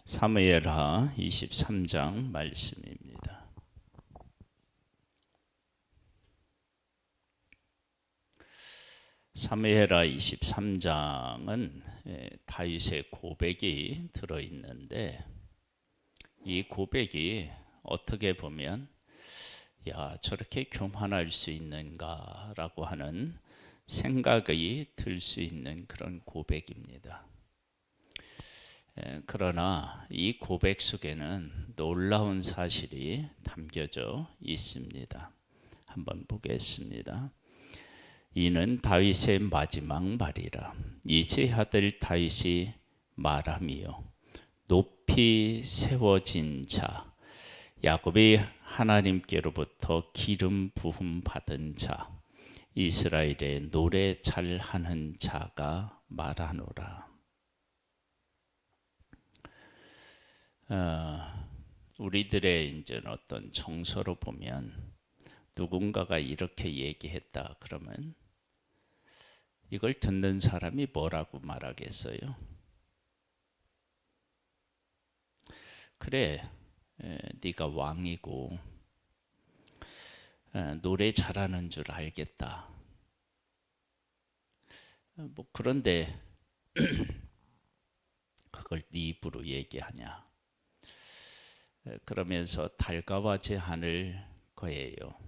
사무엘하 23장 말씀입니다. 사무엘하 23장은 다윗의 고백이 들어있는데, 이 고백이 어떻게 보면 저렇게 교만할 수 있는가 라고 하는 생각이 들 수 있는 그런 고백입니다. 그러나 이 고백 속에는 놀라운 사실이 담겨져 있습니다. 한번 보겠습니다. 이는 다윗의 마지막 말이라. 이제 아들 다윗이 말하며 높이 세워진 자, 야곱이 하나님께로부터 기름 부음 받은 자, 이스라엘의 노래 잘하는 자가 말하노라. 우리들의 이제 어떤 정서로 보면 누군가가 이렇게 얘기했다 그러면 이걸 듣는 사람이 뭐라고 말하겠어요? 그래, 네가 왕이고 노래 잘하는 줄 알겠다. 그런데 그걸 네 입으로 얘기하냐? 그러면서 달가워하지 않을 거예요.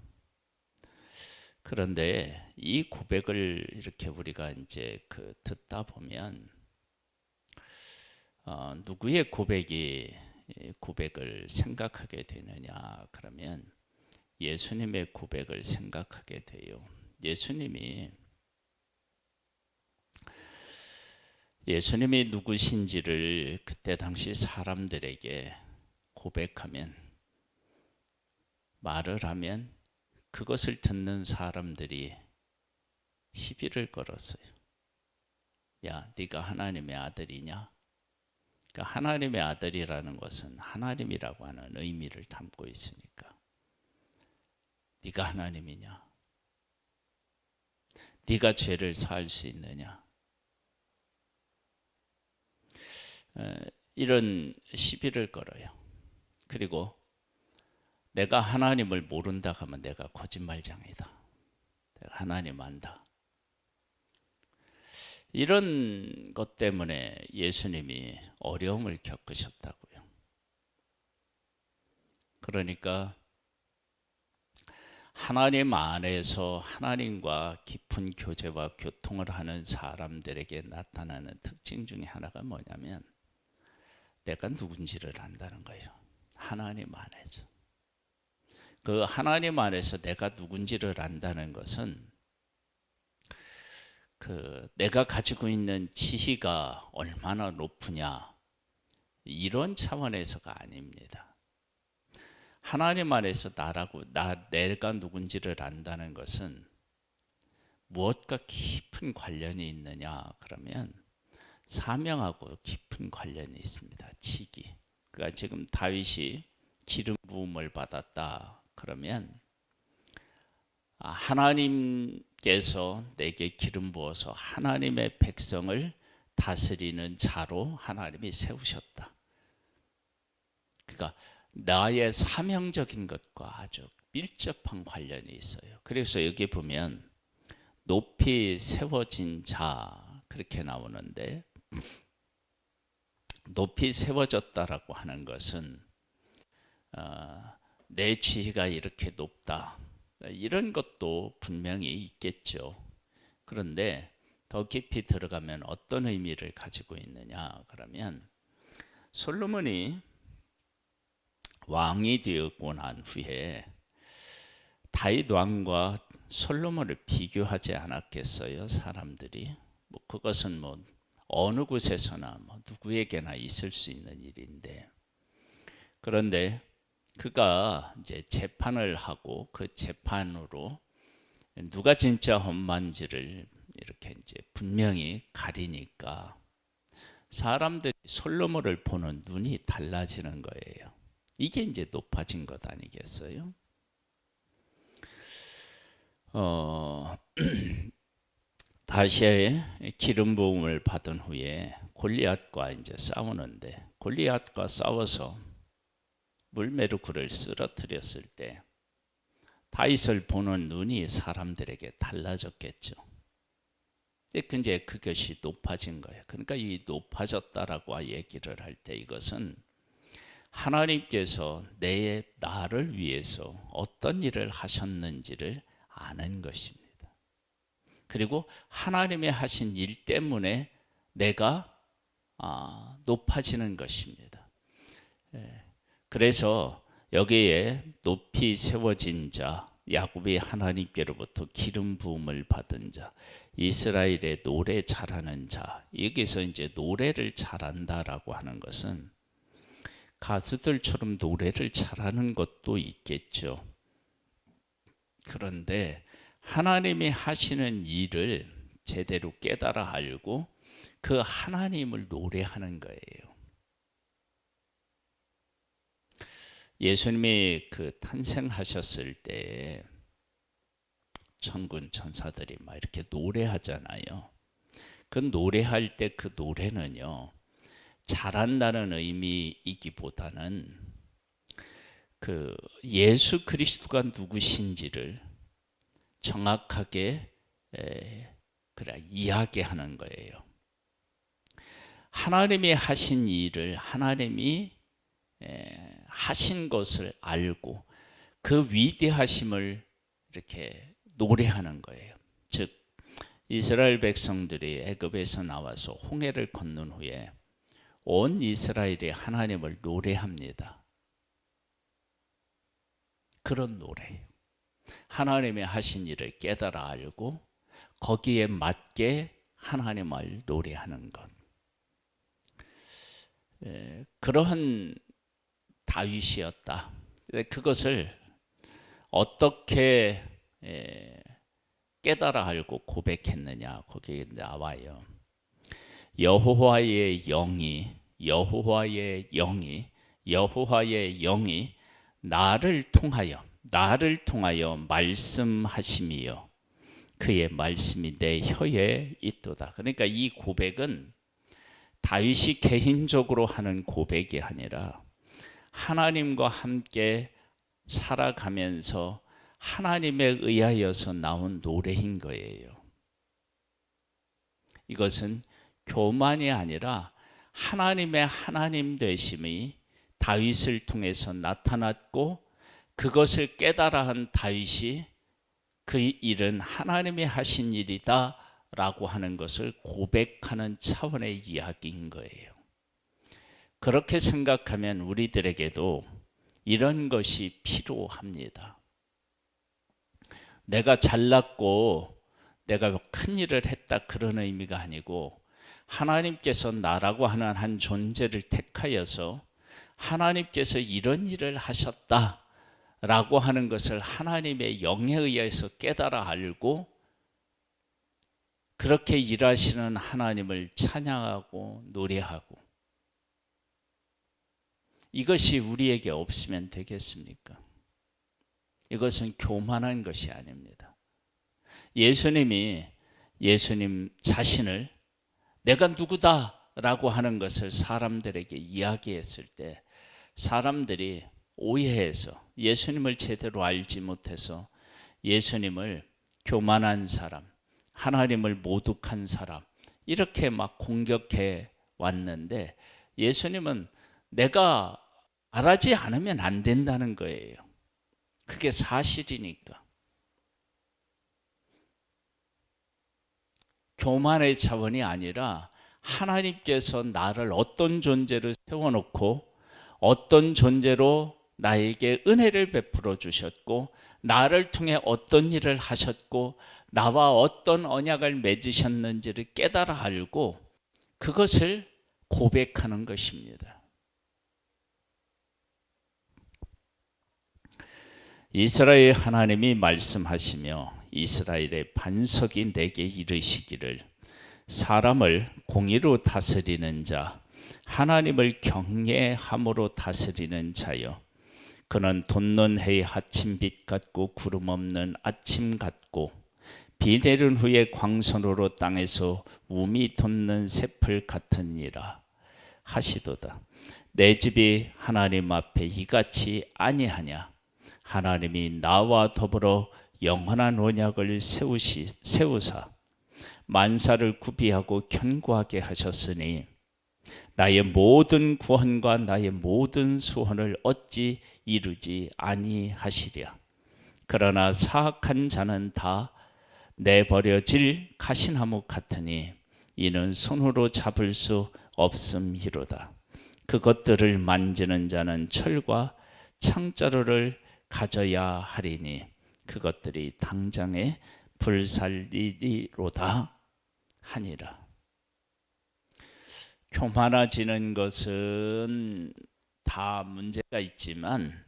그런데 이 고백을 이렇게 우리가 이제 듣다 보면 누구의 고백을 생각하게 되느냐? 그러면 예수님의 고백을 생각하게 돼요. 예수님이 누구신지를 그때 당시 사람들에게 고백하면, 말을 하면 그것을 듣는 사람들이 시비를 걸었어요. 야, 네가 하나님의 아들이냐? 그러니까 하나님의 아들이라는 것은 하나님이라고 하는 의미를 담고 있으니까. 네가 하나님이냐? 네가 죄를 사할 수 있느냐? 이런 시비를 걸어요. 그리고 내가 하나님을 모른다 하면 내가 거짓말장이다. 내가 하나님 안다. 이런 것 때문에 예수님이 어려움을 겪으셨다고요. 그러니까 하나님 안에서 하나님과 깊은 교제와 교통을 하는 사람들에게 나타나는 특징 중에 하나가 뭐냐면 내가 누군지를 안다는 거예요. 하나님 안에서. 그 하나님 안에서 내가 누군지를 안다는 것은 내가 가지고 있는 지위가 얼마나 높으냐 이런 차원에서가 아닙니다. 하나님 안에서 내가 누군지를 안다는 것은 무엇과 깊은 관련이 있느냐 그러면 사명하고 깊은 관련이 있습니다. 직위. 그러니까 지금 다윗이 기름 부음을 받았다 그러면 하나님께서 내게 기름 부어서 하나님의 백성을 다스리는 자로 하나님이 세우셨다. 그러니까 나의 사명적인 것과 아주 밀접한 관련이 있어요. 그래서 여기 보면 높이 세워진 자 그렇게 나오는데, 높이 세워졌다라고 하는 것은 내 지위가 이렇게 높다 이런 것도 분명히 있겠죠. 그런데 더 깊이 들어가면 어떤 의미를 가지고 있느냐 그러면 솔로몬이 왕이 되었고 난 후에 다윗 왕과 솔로몬을 비교하지 않았겠어요? 사람들이 그것은 어느 곳에서나 누구에게나 있을 수 있는 일인데, 그런데 그가 이제 재판을 하고 그 재판으로 누가 진짜 험한지를 이렇게 이제 분명히 가리니까 사람들이 솔로몬을 보는 눈이 달라지는 거예요. 이게 이제 높아진 것 아니겠어요? 다시의 기름 부음을 받은 후에 골리앗과 이제 싸우는데 골리앗과 싸워서 물메르구를 쓰러뜨렸을 때 다윗을 보는 눈이 사람들에게 달라졌겠죠. 근데 그것이 높아진 거예요. 그러니까 이 높아졌다라고 얘기를 할 때 이것은 하나님께서 나를 위해서 어떤 일을 하셨는지를 아는 것입니다. 그리고 하나님의 하신 일 때문에 내가 높아지는 것입니다. 그래서 여기에 높이 세워진 자, 야곱이 하나님께로부터 기름 부음을 받은 자, 이스라엘의 노래 잘하는 자. 여기서 이제 노래를 잘한다라고 하는 것은 가수들처럼 노래를 잘하는 것도 있겠죠. 그런데 하나님이 하시는 일을 제대로 깨달아 알고 그 하나님을 노래하는 거예요. 예수님이 탄생하셨을 때 천군 천사들이 막 이렇게 노래하잖아요. 그 노래할 때 그 노래는요, 잘한다는 의미이기보다는 예수 그리스도가 누구신지를 정확하게 이야기하는 거예요. 하나님이 하신 일을 하나님이 하신 것을 알고 그 위대하심을 이렇게 노래하는 거예요. 즉 이스라엘 백성들이 애굽에서 나와서 홍해를 건넌 후에 온 이스라엘이 하나님을 노래합니다. 그런 노래예요. 하나님이 하신 일을 깨달아 알고 거기에 맞게 하나님을 노래하는 것. 그러한 다윗이었다. 그것을 어떻게 깨달아 알고 고백했느냐, 거기에 나와요. 여호와의 영이 나를 통하여 말씀하심이요 그의 말씀이 내 혀에 있도다. 그러니까 이 고백은 다윗이 개인적으로 하는 고백이 아니라 하나님과 함께 살아가면서 하나님에 의하여서 나온 노래인 거예요. 이것은 교만이 아니라 하나님의 하나님 되심이 다윗을 통해서 나타났고 그것을 깨달아 한 다윗이 그 일은 하나님이 하신 일이다 라고 하는 것을 고백하는 차원의 이야기인 거예요. 그렇게 생각하면 우리들에게도 이런 것이 필요합니다. 내가 잘났고 내가 큰 일을 했다 그런 의미가 아니고 하나님께서 나라고 하는 한 존재를 택하여서 하나님께서 이런 일을 하셨다라고 하는 것을 하나님의 영에 의해서 깨달아 알고 그렇게 일하시는 하나님을 찬양하고 노래하고 이것이 우리에게 없으면 되겠습니까? 이것은 교만한 것이 아닙니다. 예수님 자신을 내가 누구다라고 하는 것을 사람들에게 이야기했을 때 사람들이 오해해서 예수님을 제대로 알지 못해서 예수님을 교만한 사람, 하나님을 모독한 사람 이렇게 막 공격해 왔는데 예수님은 내가 말하지 않으면 안 된다는 거예요. 그게 사실이니까. 교만의 차원이 아니라 하나님께서 나를 어떤 존재로 세워놓고 어떤 존재로 나에게 은혜를 베풀어 주셨고 나를 통해 어떤 일을 하셨고 나와 어떤 언약을 맺으셨는지를 깨달아 알고 그것을 고백하는 것입니다. 이스라엘 하나님이 말씀하시며 이스라엘의 반석이 내게 이르시기를 사람을 공의로 다스리는 자 하나님을 경외함으로 다스리는 자여 그는 돋는 해의 아침빛 같고 구름 없는 아침 같고 비 내린 후에 광선으로 땅에서 우미 돋는 새풀 같으니라. 하시도다. 내 집이 하나님 앞에 이같이 아니하냐. 하나님이 나와 더불어 영원한 언약을 세우사 만사를 구비하고 견고하게 하셨으니 나의 모든 구원과 나의 모든 소원을 어찌 이루지 아니하시랴. 그러나 사악한 자는 다 내버려질 가시나무 같으니 이는 손으로 잡을 수 없음이로다. 그것들을 만지는 자는 철과 창자루를 가져야 하리니 그것들이 당장에 불살리리로다 하니라. 교만해지는 것은 다 문제가 있지만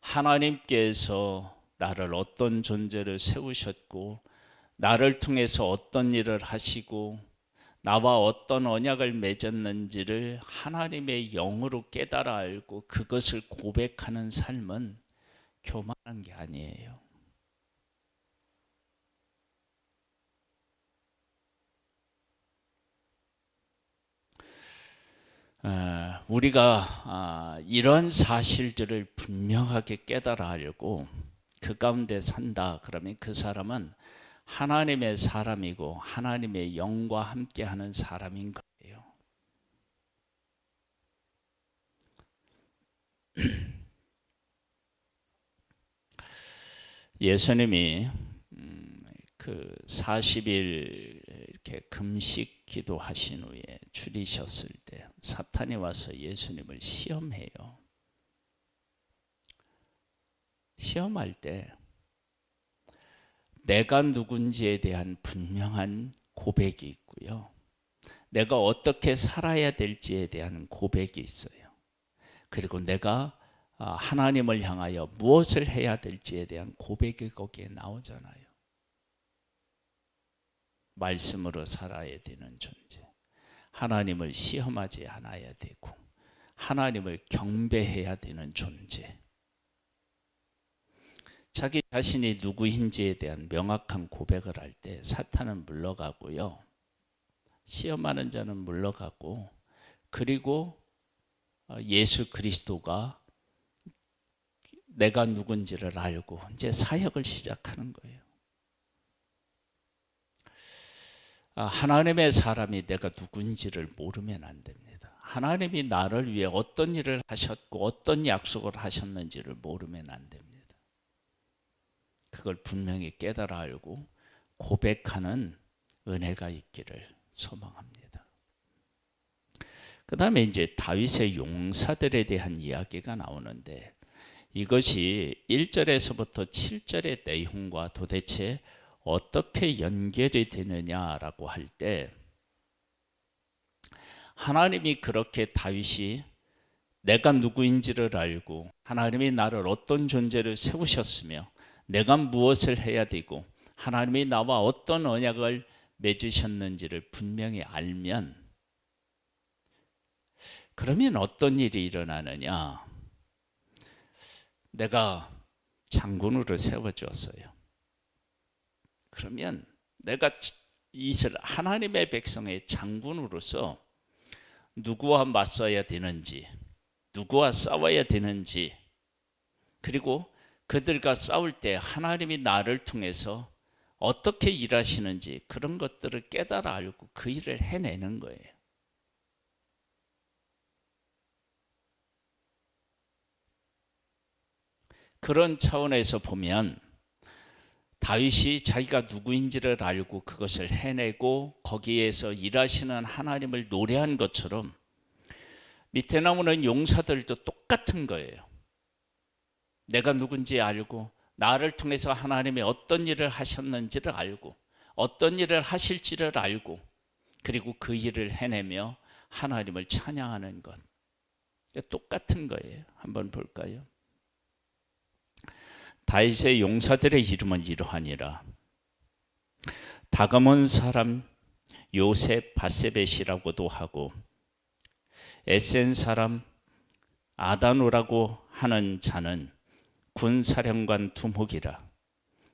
하나님께서 나를 어떤 존재를 세우셨고 나를 통해서 어떤 일을 하시고 나와 어떤 언약을 맺었는지를 하나님의 영으로 깨달아 알고 그것을 고백하는 삶은 교만한 게 아니에요. 우리가 이런 사실들을 분명하게 깨달아 알고 그 가운데 산다 그러면 그 사람은 하나님의 사람이고 하나님의 영과 함께하는 사람인 거예요. 예수님이 그 40일 이렇게 금식 기도하신 후에 줄이셨을 때 사탄이 와서 예수님을 시험해요. 시험할 때 내가 누군지에 대한 분명한 고백이 있고요. 내가 어떻게 살아야 될지에 대한 고백이 있어요. 그리고 내가 하나님을 향하여 무엇을 해야 될지에 대한 고백이 거기에 나오잖아요. 말씀으로 살아야 되는 존재, 하나님을 시험하지 않아야 되고 하나님을 경배해야 되는 존재, 자기 자신이 누구인지에 대한 명확한 고백을 할 때 사탄은 물러가고요. 시험하는 자는 물러가고 그리고 예수 그리스도가 내가 누군지를 알고 이제 사역을 시작하는 거예요. 하나님의 사람이 내가 누군지를 모르면 안 됩니다. 하나님이 나를 위해 어떤 일을 하셨고 어떤 약속을 하셨는지를 모르면 안 됩니다. 그걸 분명히 깨달아 알고 고백하는 은혜가 있기를 소망합니다. 그 다음에 이제 다윗의 용사들에 대한 이야기가 나오는데 이것이 1절에서부터 7절의 내용과 도대체 어떻게 연결이 되느냐라고 할 때 하나님이 그렇게 다윗이 내가 누구인지를 알고 하나님이 나를 어떤 존재를 세우셨으며 내가 무엇을 해야 되고 하나님이 나와 어떤 언약을 맺으셨는지를 분명히 알면 그러면 어떤 일이 일어나느냐. 내가 장군으로 세워졌어요. 그러면 내가 이스라엘 하나님의 백성의 장군으로서 누구와 맞서야 되는지, 누구와 싸워야 되는지, 그리고 그들과 싸울 때 하나님이 나를 통해서 어떻게 일하시는지 그런 것들을 깨달아 알고 그 일을 해내는 거예요. 그런 차원에서 보면 다윗이 자기가 누구인지를 알고 그것을 해내고 거기에서 일하시는 하나님을 노래한 것처럼 밑에 나오는 용사들도 똑같은 거예요. 내가 누군지 알고 나를 통해서 하나님이 어떤 일을 하셨는지를 알고 어떤 일을 하실지를 알고 그리고 그 일을 해내며 하나님을 찬양하는 것. 똑같은 거예요. 한번 볼까요? 다윗의 용사들의 이름은 이러하니라. 다가몬 사람 요셉 바세벳이라고도 하고 에센 사람 아다노라고 하는 자는 군사령관 두목이라.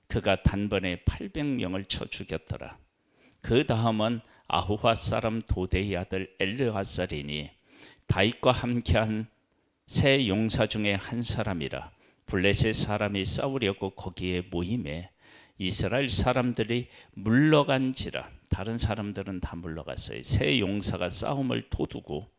그가 단번에 800명을 쳐 죽였더라. 그 다음은 아후와 사람 도대의 아들 엘르아살이니 다윗과 함께한 세 용사 중에 한 사람이라. 블레셋 사람이 싸우려고 거기에 모임에 이스라엘 사람들이 물러간지라. 다른 사람들은 다 물러갔어요. 세 용사가 싸움을 도두고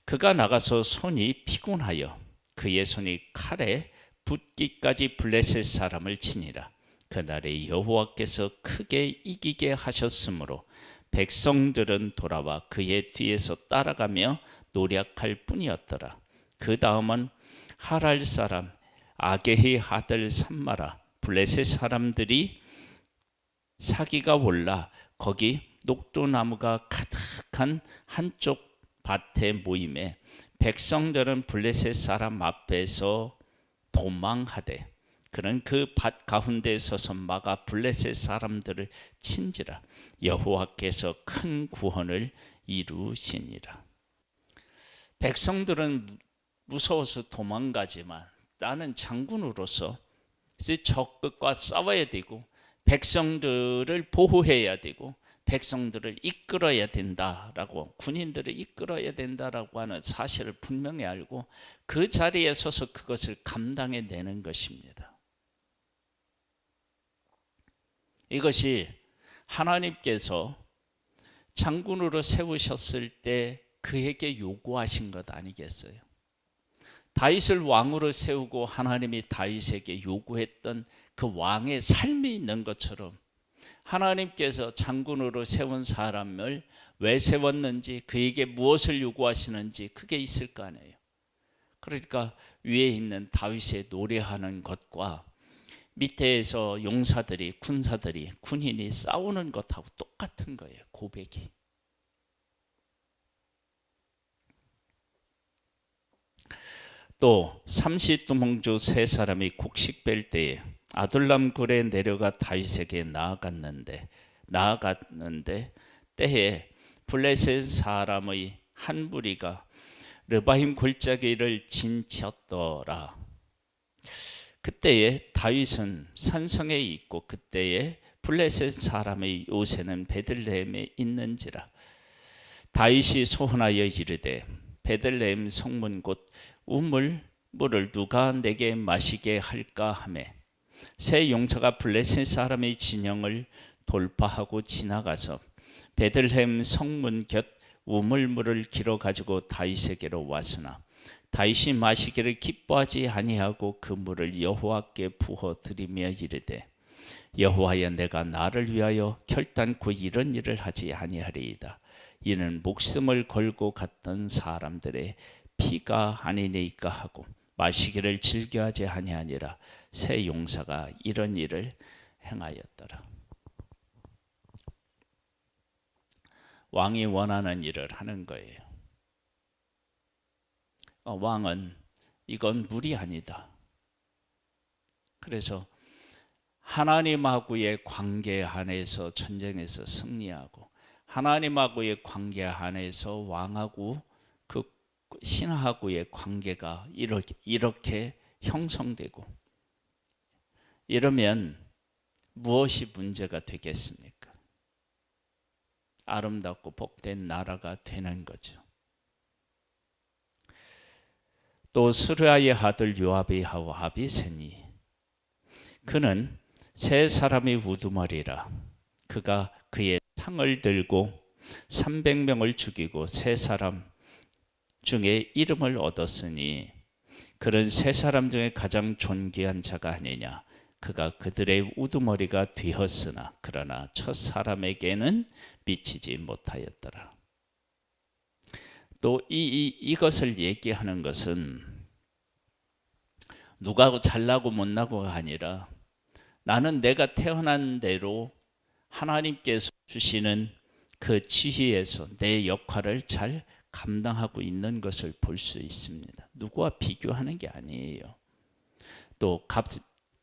그가 나가서 손이 피곤하여 그의 손이 칼에 붙기까지 블레셋 사람을 치니라. 그날에 여호와께서 크게 이기게 하셨으므로 백성들은 돌아와 그의 뒤에서 따라가며 노략할 뿐이었더라. 그 다음은 하랄 사람 아게의 아들 삼마라. 블레셋 사람들이 사기가 올라 거기 녹두나무가 가득한 한쪽 밭에 모임에 백성들은 블레셋 사람 앞에서 도망하되 그는 그 밭 가운데 서서 막아 블레셋 사람들을 친지라. 여호와께서 큰 구원을 이루시니라. 백성들은 무서워서 도망가지만 나는 장군으로서 이제 적과 싸워야 되고 백성들을 보호해야 되고 백성들을 이끌어야 된다라고, 군인들을 이끌어야 된다라고 하는 사실을 분명히 알고 그 자리에 서서 그것을 감당해내는 것입니다. 이것이 하나님께서 장군으로 세우셨을 때 그에게 요구하신 것 아니겠어요? 다윗을 왕으로 세우고 하나님이 다윗에게 요구했던 그 왕의 삶이 있는 것처럼 하나님께서 장군으로 세운 사람을 왜 세웠는지, 그에게 무엇을 요구하시는지 그게 있을 거 아니에요. 그러니까 위에 있는 다윗의 노래하는 것과 밑에서 용사들이, 군사들이, 군인이 싸우는 것하고 똑같은 거예요. 고백이. 또 삼시두몽주 세 사람이 곡식 뺄 때에 아둘람 굴에 내려가 다윗에게 나아갔는데 때에 블레셋 사람의 한 무리가 르바임 골짜기를 진쳤더라. 그때에 다윗은 산성에 있고 그때에 블레셋 사람의 요새는 베들레헴에 있는지라. 다윗이 소원하여 이르되 베들레헴 성문 곧 우물물을 누가 내게 마시게 할까 하매 세 용사가 블레셋 사람의 진영을 돌파하고 지나가서 베들레헴 성문 곁 우물물을 길어 가지고 다윗에게로 왔으나 다윗이 마시기를 기뻐하지 아니하고 그 물을 여호와께 부어 드리며 이르되 여호와여, 내가 나를 위하여 결단코 이런 일을 하지 아니하리이다. 이는 목숨을 걸고 갔던 사람들의 피가 아니니까 하고 마시기를 즐겨하지 아니하니라. 세 용사가 이런 일을 행하였더라. 왕이 원하는 일을 하는 거예요. 왕은 이건 물이 아니다. 그래서 하나님하고의 관계 안에서 전쟁에서 승리하고 하나님하고의 관계 안에서 왕하고 그 신하하고의 관계가 이렇게 형성되고 이러면 무엇이 문제가 되겠습니까? 아름답고 복된 나라가 되는 거죠. 또 스루야의 아들 요압의 아비새니 그는 세 사람의 우두머리라. 그가 그의 창을 들고 300명을 죽이고 세 사람 중에 이름을 얻었으니 그는 세 사람 중에 가장 존귀한 자가 아니냐. 그가 그들의 우두머리가 되었으나 그러나 첫 사람에게는 미치지 못하였더라. 또 이것을 얘기하는 것은 누가 잘나고 못나고가 아니라 나는 내가 태어난 대로 하나님께서 주시는 그 지혜에서 내 역할을 잘 감당하고 있는 것을 볼 수 있습니다. 누구와 비교하는 게 아니에요. 또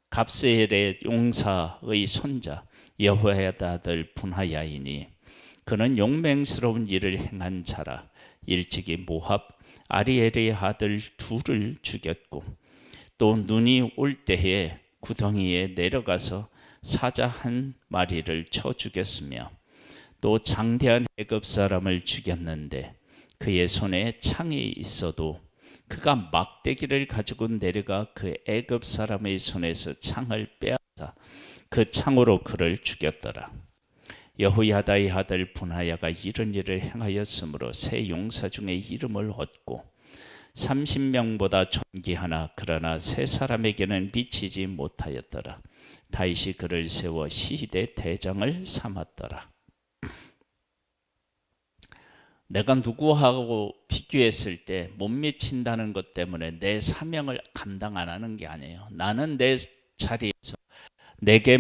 갑세엘의 용사의 손자 여호야다 아들 분하야이니 그는 용맹스러운 일을 행한 자라. 일찍이 모압 아리엘의 아들 둘을 죽였고 또 눈이 올 때에 구덩이에 내려가서 사자 한 마리를 쳐 죽였으며 또 장대한 애굽 사람을 죽였는데 그의 손에 창이 있어도 그가 막대기를 가지고 내려가 그 애굽 사람의 손에서 창을 빼앗아 그 창으로 그를 죽였더라. 여호야다의 아들 분하야가 이런 일을 행하였으므로 세 용사 중에 이름을 얻고 30명보다 존귀하나 그러나 세 사람에게는 미치지 못하였더라. 다윗이 그를 세워 시대 대장을 삼았더라. 내가 누구하고 비교했을 때 못 미친다는 것 때문에 내 사명을 감당 안 하는 게 아니에요. 나는 내 자리에서 내게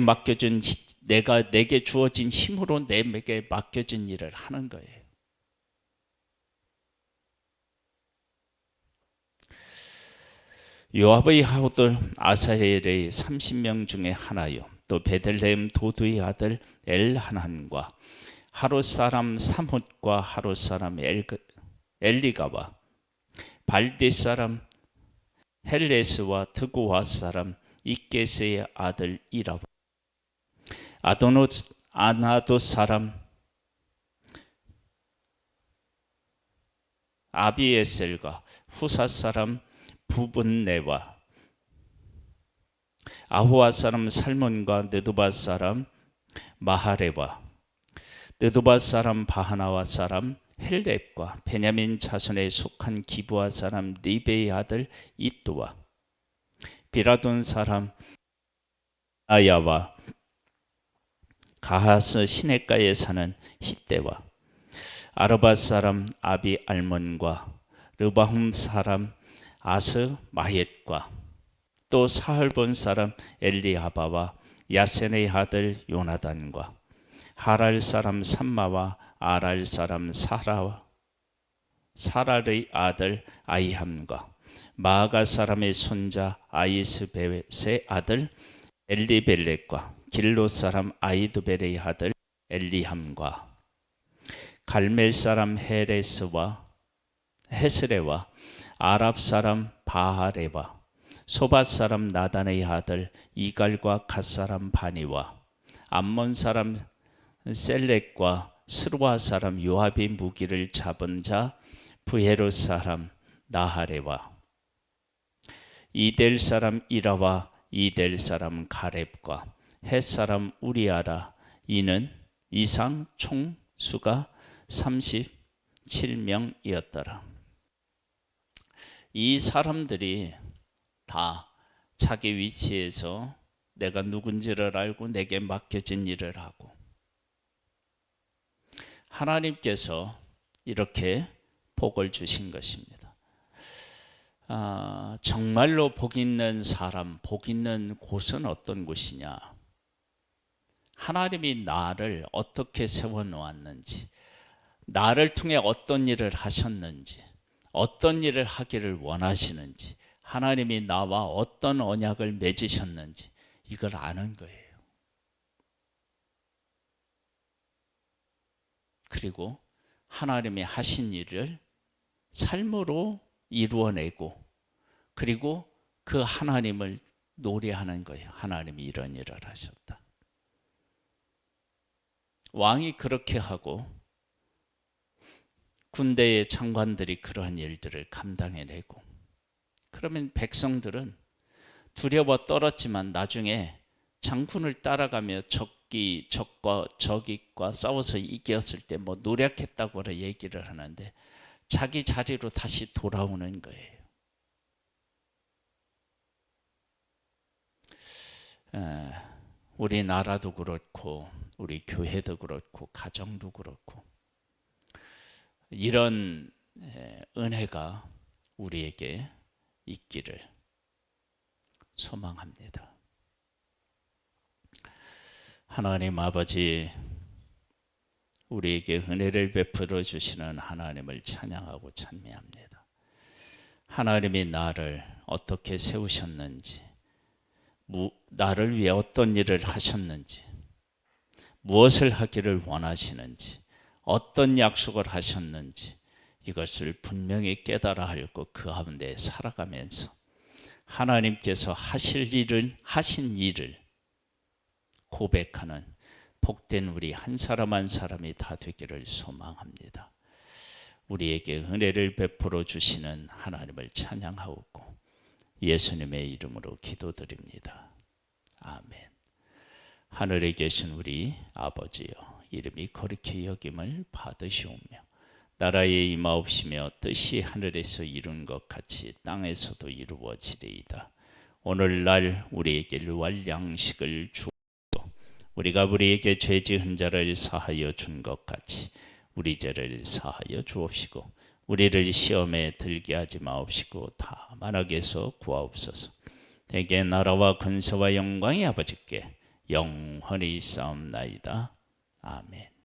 주어진 힘으로 내게 맡겨진 일을 하는 거예요. 요압의 아들 아사헬의 30명 중에 하나요. 또 베들레헴 도두의 아들 엘하난과 하롯 사람 삼훗과 하롯 사람 엘리가와 발디 사람 헬레스와 드고와 사람 이게스의 아들 이라와 아나도 사람 아비에셀과 후사 사람 부분네와 아호와 사람 살몬과 느두바 사람 마하레와 느두바 사람 바하나와 사람 헬렙과 베냐민 자손에 속한 기브아 사람 리베의 아들 이또와 비라돈 사람 아야와 가하스 시냇가에 사는 hit대와 아르바 사람 아비 알몬과 르바훔 사람 아스 마헷과 또 사흘본 사람 엘리하바와 야센의 아들 요나단과 하랄 사람 삼마와 아랄 사람 사랄의 아들 아이함과 마아가 사람의 손자 아이스벳의 아들 엘리벨렉과 길로 사람 아이두벨의 아들 엘리함과 갈멜 사람 헤스레와 아랍 사람 바하레와 소바 사람 나단의 아들 이갈과 갓 사람 바니와 암몬 사람 셀렉과 스루아 사람 요압이 무기를 잡은 자 부헤롯 사람 나하레와 이델 사람 이라와 이델 사람 가렙과 헷 사람 우리아라. 이는 이상 총 수가 37명이었더라. 이 사람들이 다 자기 위치에서 내가 누군지를 알고 내게 맡겨진 일을 하고, 하나님께서 이렇게 복을 주신 것입니다. 정말로 복 있는 사람, 복 있는 곳은 어떤 곳이냐? 하나님이 나를 어떻게 세워놓았는지, 나를 통해 어떤 일을 하셨는지, 어떤 일을 하기를 원하시는지, 하나님이 나와 어떤 언약을 맺으셨는지 이걸 아는 거예요. 그리고 하나님이 하신 일을 삶으로 이루어내고, 그리고 그 하나님을 노래하는 거예요. 하나님이 이런 일을 하셨다. 왕이 그렇게 하고 군대의 장관들이 그러한 일들을 감당해내고, 그러면 백성들은 두려워 떨었지만 나중에 장군을 따라가며 적과 싸워서 이겼을 때 뭐 노력했다고 얘기를 하는데 자기 자리로 다시 돌아오는 거예요. 우리나라도 그렇고 우리 교회도 그렇고 가정도 그렇고 이런 은혜가 우리에게 있기를 소망합니다. 하나님 아버지, 우리에게 은혜를 베풀어 주시는 하나님을 찬양하고 찬미합니다. 하나님이 나를 어떻게 세우셨는지, 나를 위해 어떤 일을 하셨는지, 무엇을 하기를 원하시는지, 어떤 약속을 하셨는지 이것을 분명히 깨달아 알고 그 가운데 살아가면서 하나님께서 하신 일을 고백하는 복된 우리 한 사람 한 사람이 다 되기를 소망합니다. 우리에게 은혜를 베풀어 주시는 하나님을 찬양하옵고 예수님의 이름으로 기도드립니다. 아멘. 하늘에 계신 우리 아버지여, 이름이 거룩히 여김을 받으시오며 나라에 임하옵시며 뜻이 하늘에서 이룬 것 같이 땅에서도 이루어지리이다. 오늘날 우리에게 일용할 양식을 주옵소서. 우리가 우리에게 죄 지은 자를 사하여 준 것 같이 우리 죄를 사하여 주옵시고 우리를 시험에 들게 하지 마옵시고 다만 악에서 구하옵소서. 대개 나라와 근세와 영광이 아버지께 영원히 있사옵나이다. 아멘.